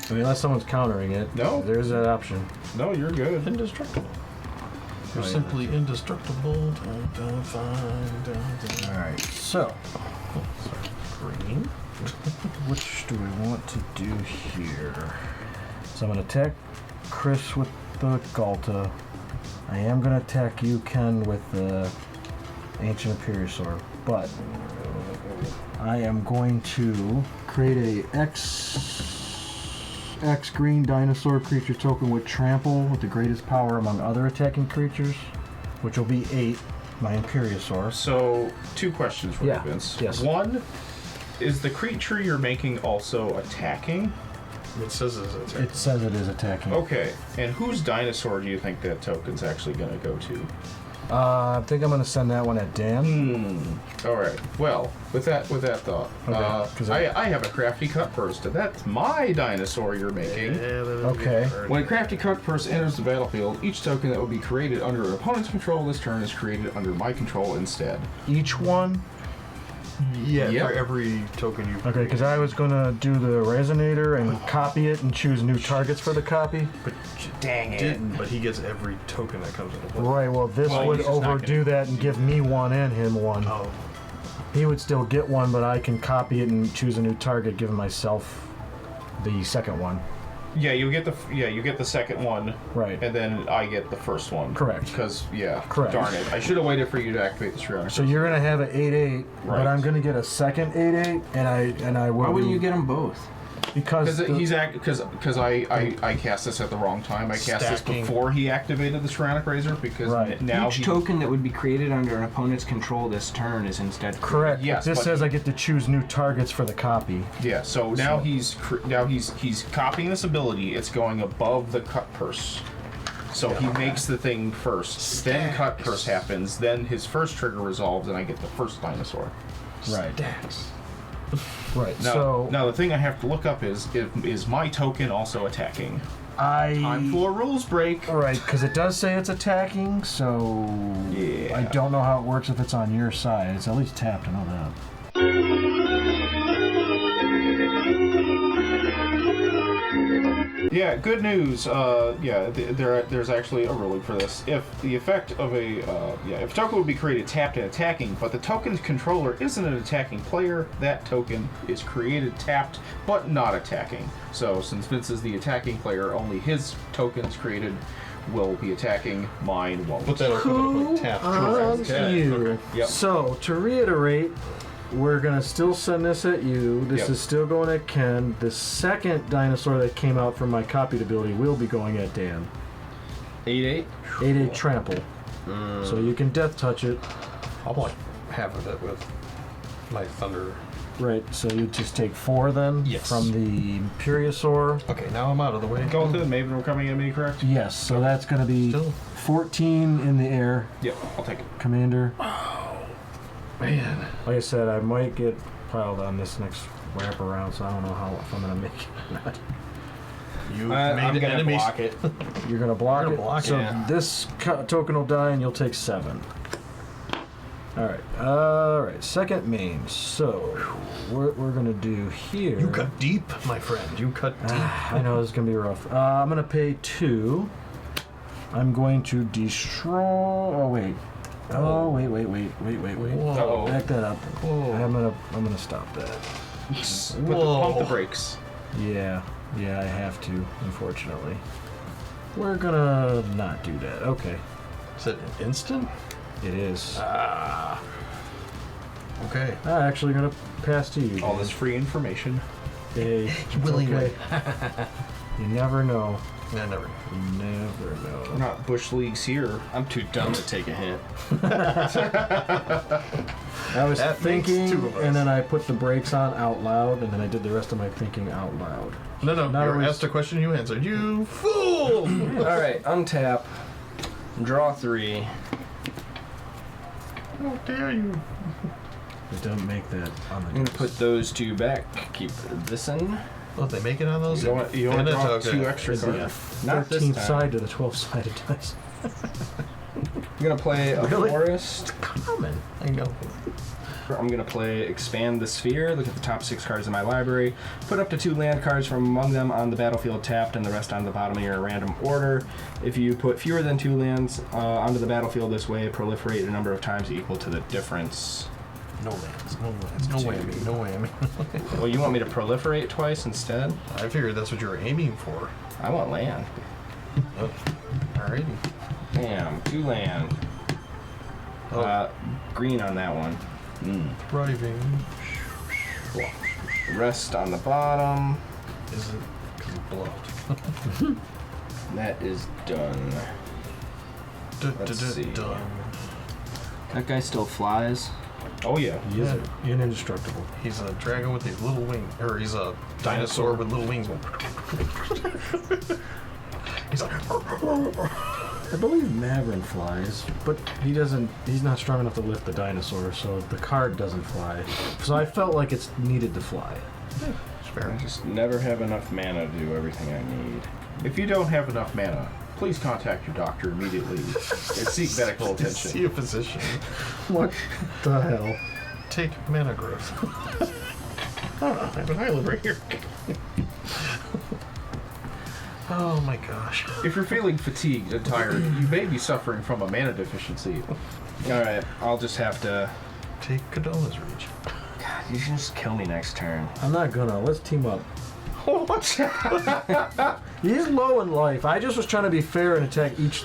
I mean, unless someone's countering it, No. there's that option. No, you're good. Indestructible. You're Oh, yeah. simply indestructible. Dun, dun, dun, dun, dun. All right, so Green. which do we want to do here? So I'm going to attack Chris with the Ghalta. I am going to attack you, Ken, with the Ancient Imperiosaur, but I am going to create a X green dinosaur creature token with trample with the greatest power among other attacking creatures, which will be 8, my Imperiosaur. So, 2 questions for Yeah, you, Vince. yes. One, is the creature you're making also attacking? It says it's attack. It says it is attacking. Okay. And whose dinosaur do you think that token's actually going to go to? I think I'm going to send that one at Dan. All right. Well, with that thought, Okay, 'cause I have a crafty cut burst, and that's my dinosaur you're making. Okay. When a crafty cut burst enters the battlefield, each token that will be created under an opponent's control this turn is created under my control instead. Each one? Yeah, Yep. for every token you. Okay, because I was gonna do the resonator and copy it and choose new targets for the copy. But Dang it. didn't. But he gets every token that comes into play. Right. Well, this Well, would he's just not overdo that and give me one and him one. Oh. He would still get one, but I can copy it and choose a new target, giving myself the second one. Yeah, you get the second one, Right. and then I get the first one. Correct. Because Correct. darn it, I should have waited for you to activate the Shroud. So you're gonna have an 8/8, Right. but I'm gonna get a second 8/8, and I will. Why wouldn't you get them both? Because Because I cast this at the wrong time. I cast this Stacking. before he activated the Ceramic Razor because Right. now Each token that would be created under an opponent's control this turn is instead correct. Yes, This but- says I get to choose new targets for the copy. Yeah, so now he's copying this ability. It's going above the cut purse. So he makes the thing first. Then cut purse happens. Then his first trigger resolves, and I get the first dinosaur. Right. Stacks. Right. Now, so now the thing I have to look up is my token also attacking? Time for a rules break. All right, because it does say it's attacking, so Yeah. I don't know how it works if it's on your side. It's at least tapped, I know that. Yeah, good news. There's actually a ruling for this. If the effect of if a token would be created tapped and attacking, but the token's controller isn't an attacking player, that token is created tapped but not attacking. So since Vince is the attacking player, only his tokens created will be attacking. Mine won't. But that'll come into play tapped. You. Yep. So to reiterate, we're gonna still send this at you. This Yep. is still going at Ken. The second dinosaur that came out from my copied ability will be going at Dan. 8/8. 8/8 trample. So you can death touch it. I'll like half of it with my thunder. Right. So you just take 4 then Yes. from the Imperiosaur. Okay, now I'm out of the way. Going through the Mavren, we're coming at me, correct? Yes. So that's gonna be Still. 14 in the air, Yep, I'll take it. Commander. Man. Like I said, I might get piled on this next wrap around, so I don't know if I'm gonna make it or not. You I'm made gonna enemies. block it. You're gonna block You're it. gonna block it, so yeah. this token will die, and you'll take 7. All right. Second main. So what we're gonna do here. You cut deep, my friend. You cut deep. I know this is gonna be rough. I'm gonna pay 2. I'm going to destroy. Oh wait. Oh wait. Whoa. Back that up. Whoa. I'm gonna stop that. Pump the brakes. Yeah, I have to, unfortunately. We're gonna not do that. Okay. Is it an instant? It is. Okay. I'm actually gonna pass to you. All Dan. this free information. Hey, it's Willingly. okay. You never know. Yeah, never. You never We're know. not Bush Leagues here. I'm too dumb to take a hit. I was That makes thinking, 2 of us. and then I put the brakes on out loud, and then I did the rest of my thinking out loud. No, Not you always- asked a question, you answered. You fool! All right, untap, draw 3. How dare you? But don't make that on I'm the gonna put those 2 back. Keep this in. Oh, they make it on those? You want to And it's draw okay. 2 extra It's the cards. Not this 13th time. side to the 12-sided dice. I'm gonna play a Really? forest. Common. I know. I'm gonna play expand the sphere. Look at the top 6 cards in my library. Put up to 2 land cards from among them on the battlefield tapped, and the rest on the bottom of your random order. If you put fewer than 2 lands onto the battlefield this way, proliferate a number of times equal to the difference. No lands. No lands. No whammy. No whammy. Well, you want me to proliferate twice instead? I figured that's what you were aiming for. I want land. Oh. Alrighty. Bam, 2 land. Green on that one. Driving. Rest on the bottom. Is it because of blood? That is done. Let's see. Done. That guy still flies. Oh yeah. He is indestructible. He's a dragon with these little wings, or he's a dinosaur with little wings. He's like, I believe Mavren flies, but he's not strong enough to lift the dinosaur, so the card doesn't fly. So I felt like it's needed to fly. it's fair. I just never have enough mana to do everything I need. If you don't have enough mana, please contact your doctor immediately and seek medical attention. See a physician. What the hell? Take mana growth. I have an island right here. Oh my gosh. If you're feeling fatigued and tired, you may be suffering from a mana deficiency. Alright, I'll just have to... Take Kadona's Reach. God, you should just kill me next turn. I'm not gonna. Let's team up. What? He's low in life. I just was trying to be fair and attack each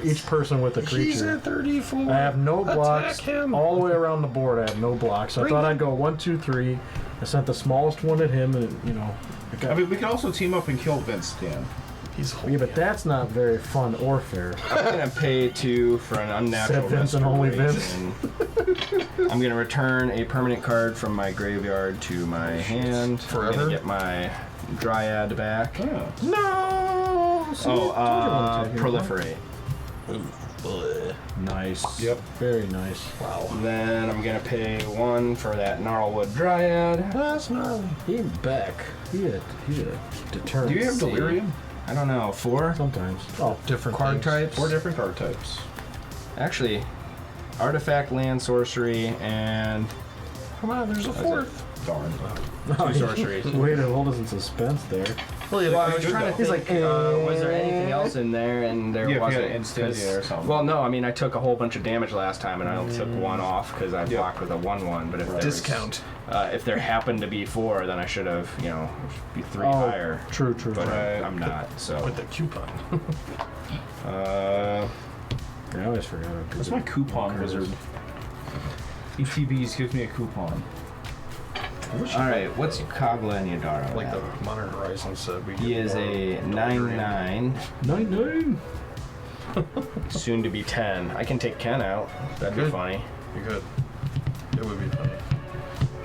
each person with a creature. He's at 34. I have no blocks. Attack him. All the way around the board, I have no blocks. So I thought I'd go 1, 2, 3. I sent the smallest one at him, and you know. I mean, we can also team up and kill Vince, Dan. He's Yeah, but that's not very fun or fair. I'm gonna pay 2 for an unnatural Except Vince and only Vince. restoration. I'm gonna return a permanent card from my graveyard to my hand. Forever? I'm gonna get my Dryad back. Oh. No. See, I told you I wouldn't take Proliferate. it. Nice. Yep. Very nice. Wow. Then I'm gonna pay 1 for that Gnarlwood Dryad. That's not. He back. He had deterrent. Do you have see. Delirium? I don't know, 4 Sometimes. Oh, Different card things. types. 4 different card types. Actually, artifact, land, sorcery, and Come on, there's a That's fourth. Darn. 2 sorceries. way to hold us in suspense there. Well, I was trying to He's think, like, was there anything else in there? And there Yeah, if you wasn't. had Instantia or something. Well, no, I mean, I took a whole bunch of damage last time, and I only took 1 off because I Yep. blocked with a 1/1. But if there was- Discount. if there happened to be 4, then I should have, be 3 Oh, higher. True. But Right. I'm not. So, With the coupon. uh, I always forgot. What's my coupon wizard? ETBs gives me a coupon. all right. What's Kogla and Yidaro? Like at? the Modern Horizons said. We He is a 9/9, 9/9. soon to be 10. I can take Ken out. That'd be Good. funny. You could. It would be funny.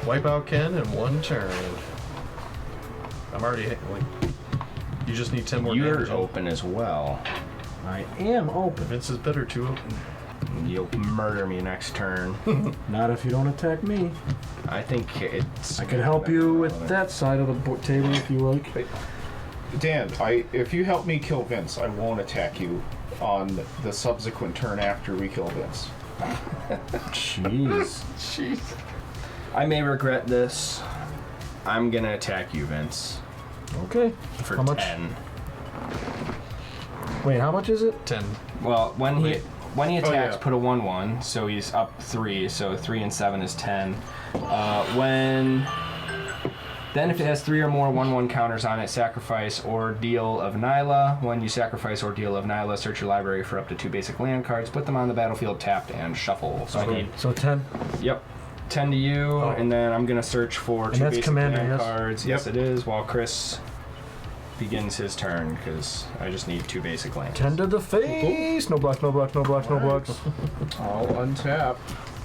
Wipe out Ken in 1 turn. I'm already like. You just need 10 more You're damage. open as well. I am open. Vince is better to open. You'll murder me next turn. Not if you don't attack me. I think it's. I could help you with that side of the table if you like. Dan, if you help me kill Vince, I won't attack you on the subsequent turn after we kill Vince. Jeez. Jeez. I may regret this. I'm gonna attack you, Vince, Okay. for How much? 10. Wait, how much is it? 10. Well, when he Wait. attacks, yeah. put a 1/1, so he's up 3. So 3 and 7 is 10. Then if it has 3 or more 1/1 counters on it, sacrifice Ordeal of Nyla. When you sacrifice Ordeal of Nyla, search your library for up to 2 basic land cards, put them on the battlefield tapped, and shuffle. So I need, So 10. yep, 10 to you, Oh. and then I'm gonna search for 2 that's basic commander, land yes? cards. Yes, it is. While Chris begins his turn, because I just need 2 basic lands. 10 to the face. No blocks, no blocks, no blocks, no blocks. I'll untap.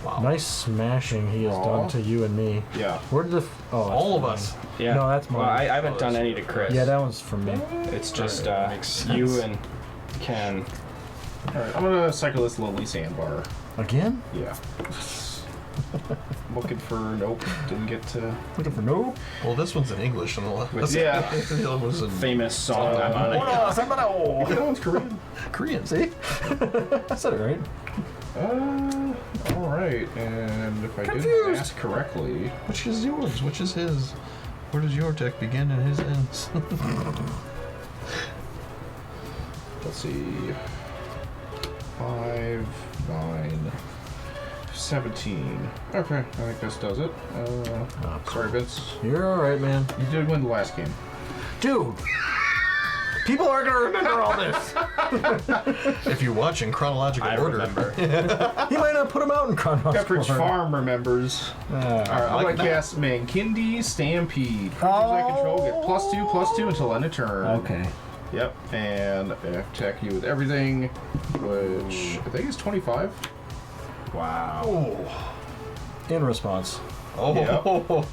Wow. Nice smashing he has done to you and me. Yeah. Where did the... Oh, that's All of for me. us. Yeah. No, that's Well, mine. I haven't done any to Chris. Yeah, that one's for me. It's just Makes sense. you and Ken. Alright, I'm gonna cycle this Lonely Sandbar. Again? Yeah. Looking for nope. Didn't get to. Looking for no? Well, this one's in English, and Yeah. the other one's in Famous song. I'm on it. Oh, That one's Korean. Korean. see? I said it right. All right. And if I didn't Confused. ask correctly, Which is yours? Which is his? Where does your deck begin and his ends? let's see. 5, 9, 17. Okay, I think this does it. Sorry, Vince. You're alright, man. You did win the last game. Dude! People aren't gonna remember all this. If you watch in chronological I order. remember. He might not put them out in chronological Pepperidge order. Farm remembers. Alright, I'm like gonna that. cast Mankindi Stampede. Creatures I control get +2/+2 until end of turn. Okay. Yep, and I attack you with everything, which I think is 25. Wow. Oh. In response, Oh. Yep.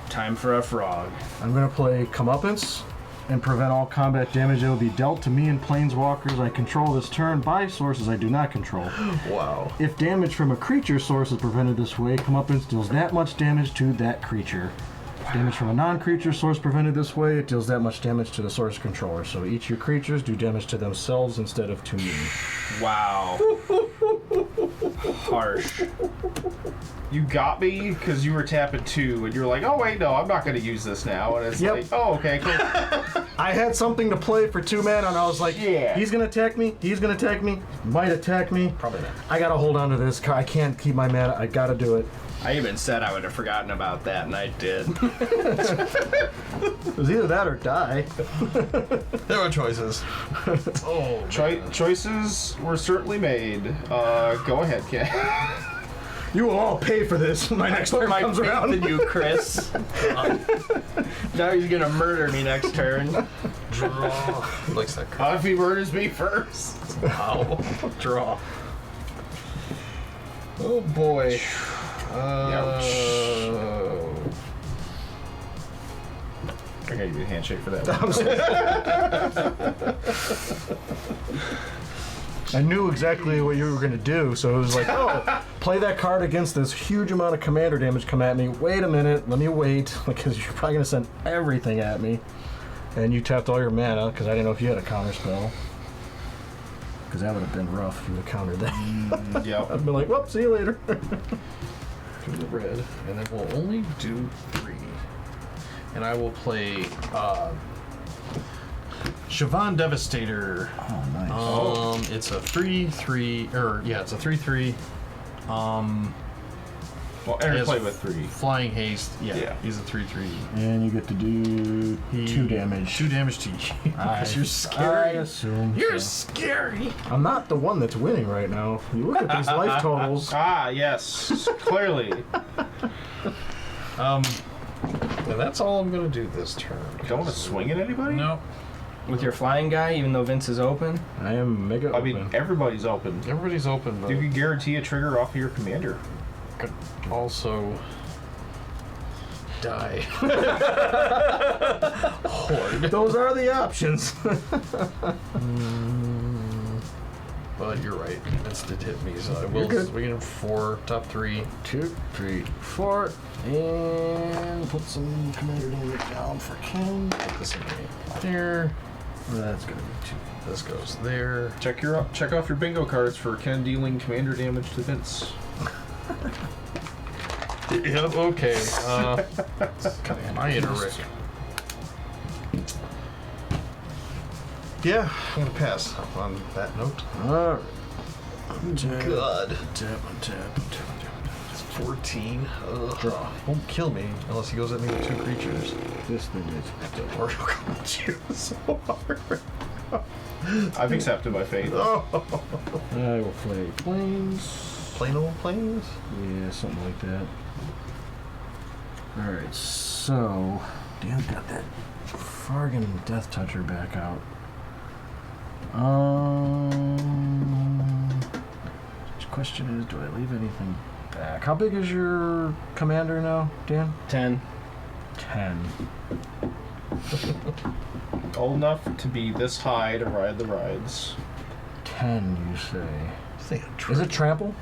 Time for a frog. I'm gonna play Comeuppance and prevent all combat damage that will be dealt to me and planeswalkers I control this turn by sources I do not control. Wow. If damage from a creature source is prevented this way, Comeuppance deals that much damage to that creature. If damage from a non-creature source prevented this way, it deals that much damage to the source controller. So each of your creatures do damage to themselves instead of to me. Wow. harsh. You got me because you were tapping 2, and you're like, oh wait, no, I'm not going to use this now. And it's Yep. like, oh, okay, cool. I had something to play for 2 mana, and I was like, Yeah. he's gonna attack me. He's gonna attack me. Might attack me. Probably not. I gotta hold on to this card. I can't keep my mana. I gotta do it. I even said I would have forgotten about that, and I did. It was either that or die. There were choices. Oh, man. Choices were certainly made. Go ahead, Ken. You will all pay for this when my next turn My comes faith around. in you, Chris. Now he's gonna murder me next turn. Draw. Likes that card. If he murders me first. Wow. Draw. Oh boy. I gotta give you a handshake for that one. I knew exactly what you were gonna do, so it was like, oh, play that card against this huge amount of commander damage come at me. Wait a minute, let me wait, because you're probably gonna send everything at me. And you tapped all your mana, because I didn't know if you had a counter spell. Because that would have been rough if you would have countered that. Yep. I'd been like, well, see you later. To the red, and then we'll only do 3. And I will play Siobhan Devastator. Oh, nice. It's a 3/3, or yeah, it's a 3/3. Well, Aaron Yes. played with 3. Flying haste. Yeah, Yeah. he's a 3/3. And you get to do 2 damage. 2 damage to you. Because you're I scary. assume. You're so. scary. I'm not the one that's winning right now. You look at these life totals. Ah, yes, clearly. And that's all I'm gonna do this turn. Don't want to swing at anybody? No. With your flying guy, even though Vince is open. I am mega I open. mean, everybody's open. Everybody's open, but You can guarantee a trigger off of your commander. could also die. Horde. Those are the options. But you're right. Vince did hit me, so I will. You're good. We can 4, top 3. 2, 3, 4, and put some commander damage down for Ken. Put this in there. That's gonna be 2. This goes there. Check off your bingo cards for Ken dealing commander damage to Vince. Yep. Okay. I hit a Rick. Yeah, I'm gonna pass on that note. Alright. God. Tap, tap. It's 14. Ugh. Draw. Won't kill me unless he goes at me with 2 creatures. This thing is. Or he'll come at you so hard. I've accepted my fate. I will play planes. Plain old planes? Yeah, something like that. Alright, so. Dan got that Fargan Death Toucher back out. The question is, do I leave anything back? How big is your commander now, Dan? 10. 10. Old enough to be this high to ride the rides. 10, you say? Is Is it trample?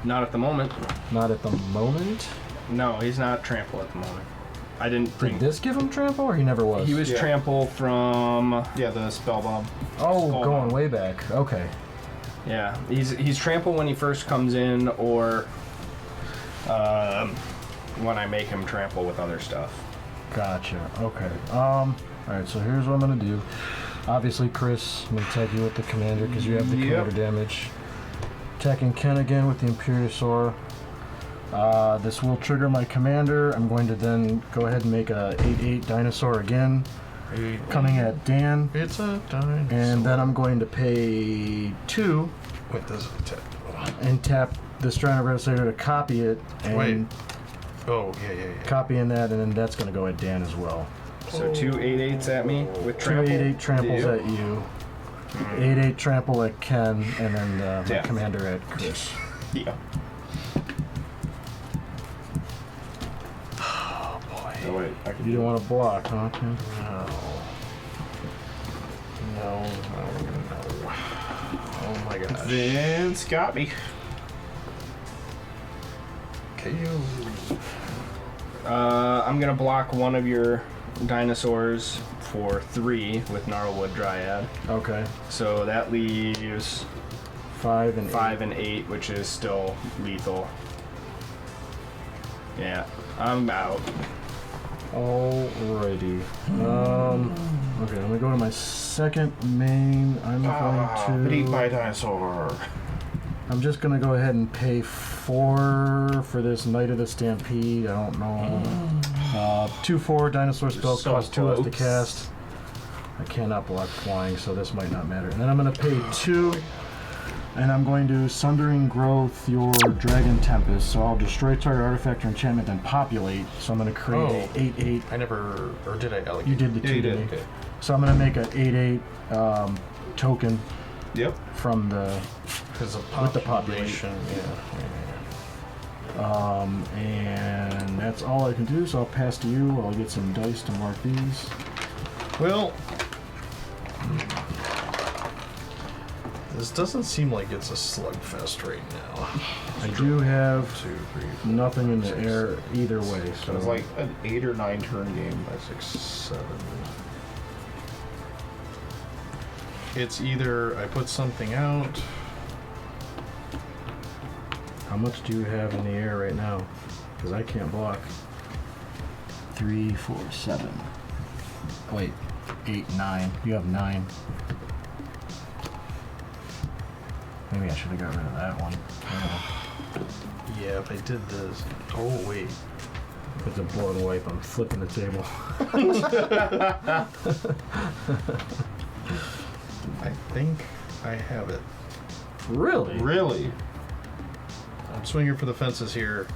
Not at the moment. Not at the moment. No, he's not trample at the moment. I didn't bring. Did this give him trample, or he never was? He was Yeah. trample from. Yeah, the spell bomb. Oh, Skull going Bomb. way back. Okay. Yeah, he's trample when he first comes in, or when I make him trample with other stuff. Gotcha. Okay. Alright, so here's what I'm gonna do. Obviously, Chris, I'm gonna attack you with the commander because you have the commander damage. Attacking Ken again with the Imperiosaur. This will trigger my commander. I'm going to then go ahead and make a 8/8 dinosaur again, coming at Dan. It's a dinosaur. And then I'm going to pay 2 Wait, this is tap. and tap the Strand Resonator to copy it. And Wait. Oh, yeah. copying that, and then that's going to go at Dan as well. So 2 8/8s at me with 2 trample. 8/8 tramples Yeah. at you. 8/8 trample at Ken, and then my Yeah. commander at Chris. Yeah. Oh, boy. Oh, wait. I can You don't want to block, huh, Ken? No. Oh, my gosh. Vince got me. KO. I'm gonna block one of your dinosaurs for 3 with Gnarlwood Dryad. Okay. So that leaves 5 and 5 and 8, which is still lethal. Yeah, I'm out. Alrighty. Okay, I'm gonna go to my second main. I'm going But eat to. by a dinosaur. I'm just gonna go ahead and pay 4 for this Knight of the Stampede. I don't know. 2/4 dinosaur spell So cost 2 less to close. cast. I cannot block flying, so this might not matter. And then I'm gonna pay 2, and I'm going to Sundering Growth your Dragon Tempest. So I'll destroy target artifact or enchantment, then populate. So I'm gonna create a 8/8. I never, or did I allocate? You did the Yeah, 2 you to did. me. Okay. So I'm gonna make a 8/8 token Yep. from the. Because of With the population. And that's all I can do, so I'll pass to you. I'll get some dice to mark these. Well, this doesn't seem like it's a slugfest right now. I do have 2, 3, 4, nothing in the 6, air either way, So it's so like an 8 or 9 turn game. 6, 7. It's either I put something out. how much do you have in the air right now? Because I can't block. 3, 4, 7. Wait, 8, 9. You have 9. Maybe I should have got rid of that one. Yeah, if I did this. Oh, wait. It's a blow and wipe. I'm flipping the table. I think I have it. Really? Really? I'm swinging for the fences here.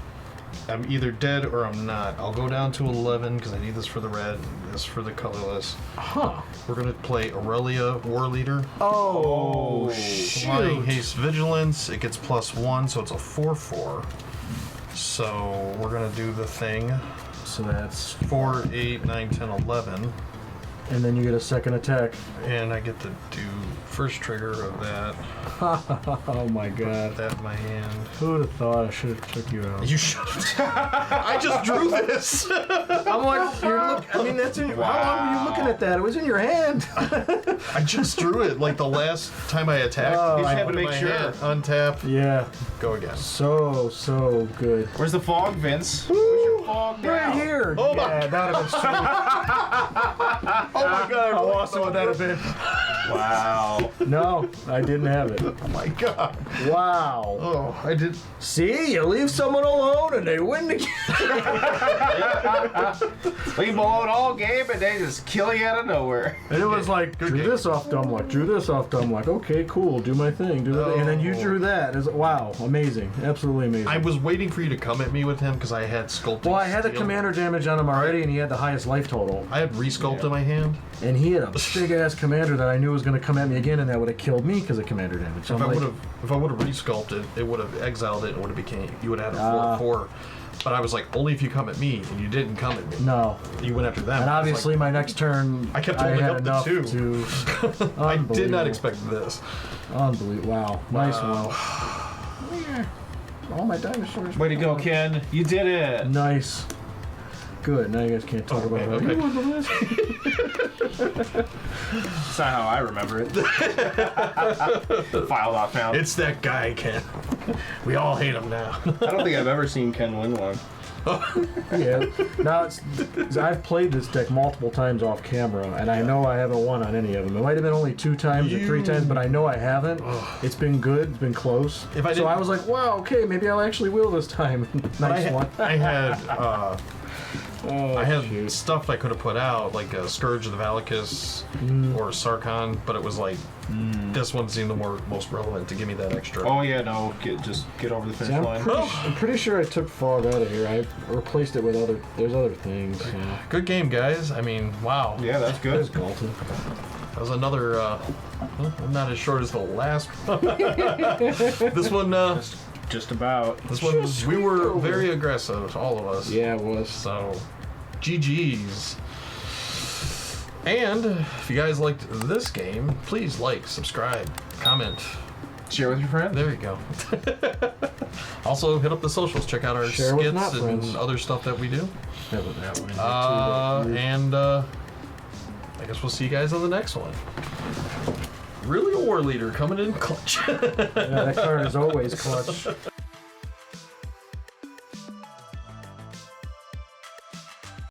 I'm either dead or I'm not. I'll go down to 11 because I need this for the red, this for the colorless. Huh. We're going to play Aurelia, War Leader. Oh, Flying shoot. Haste Vigilance. It gets +1, so it's a 4/4. So we're going to do the thing. So that's 4, 8, 9, 10, 11. and then you get a second attack. And I get to do first trigger of that. Oh my god. That in my hand. Who would have thought I should have took you out? You should. I just drew this. I'm like, I mean, that's in. How long were you looking at that? It was in your hand. I just drew it like the last time I attacked. Oh, I I put had to it in make my sure. hand, untap, Yeah. go again. So good. Where's the fog, Vince? Where's your fog now? Right here. Oh my yeah, that would have been sweet. Oh my god! How awesome would that have been? Wow. No, I didn't have it. Oh my god! Wow. Oh, I did. See, you leave someone alone and they win the game. Leave them alone all game and they just kill you out of nowhere. And it was like, drew game. this off dumb luck, drew this off dumb luck. Okay, cool, do my thing, do that. And then you drew that. It's, wow, amazing. Absolutely amazing. I was waiting for you to come at me with him because I had sculpting. Well, I had the steel. commander damage on him already, and he had the highest life total. I had resculpt in my hand. And he had a big ass commander that I knew was going to come at me again, and that would have killed me because of commander damage. So If I'm I like, would have resculpted, it would have exiled it. And would have became. You would have had Ah. a 4/4. But I was like, only if you come at me, and you didn't come at me. no. You went after them. And I was obviously, my next turn, I kept holding had up the enough 2. to. like, I did not Unbelievable. expect this. Unbelievable! Wow, nice Wow. one. All my dinosaurs. Way to go, Ken. You did it. Nice. Good. Now you guys can't talk about okay, that. okay. You won the list. That's not how I remember it. File not found. It's that guy, Ken. We all hate him now. I don't think I've ever seen Ken win one. Yeah. Now I've played this deck multiple times off camera, and I know I haven't won on any of them. It might have been only 2 times or 3 times, but I know I haven't. It's been good. It's been close. If I so didn't- I was like, wow, okay, maybe I'll actually will this time. Nice one. I had Oh, I had shoot. stuff I could have put out, like a Scourge of the Valakis or Sarkhan, but it was like this one seemed the most relevant to give me that extra. Oh yeah, no. Just get over the See, finish line. I'm pretty sure I took fog out of here. I replaced it with there's other things. Yeah. Good game, guys. I mean, wow. Yeah, that's There's good. Ghalta. That was another. I'm not as short as the last one. This one. Just about. This one. We were very aggressive, all of us. Yeah, it was. So, GG's. And if you guys liked this game, please like, subscribe, comment. Share with your friends. There you go. Also, hit up the socials. Check out our Share with skits not and friends. other stuff that we do. That one in here, too, And I guess we'll see you guys on the next one. Really, a war leader coming in clutch. Yeah, that card is always clutch.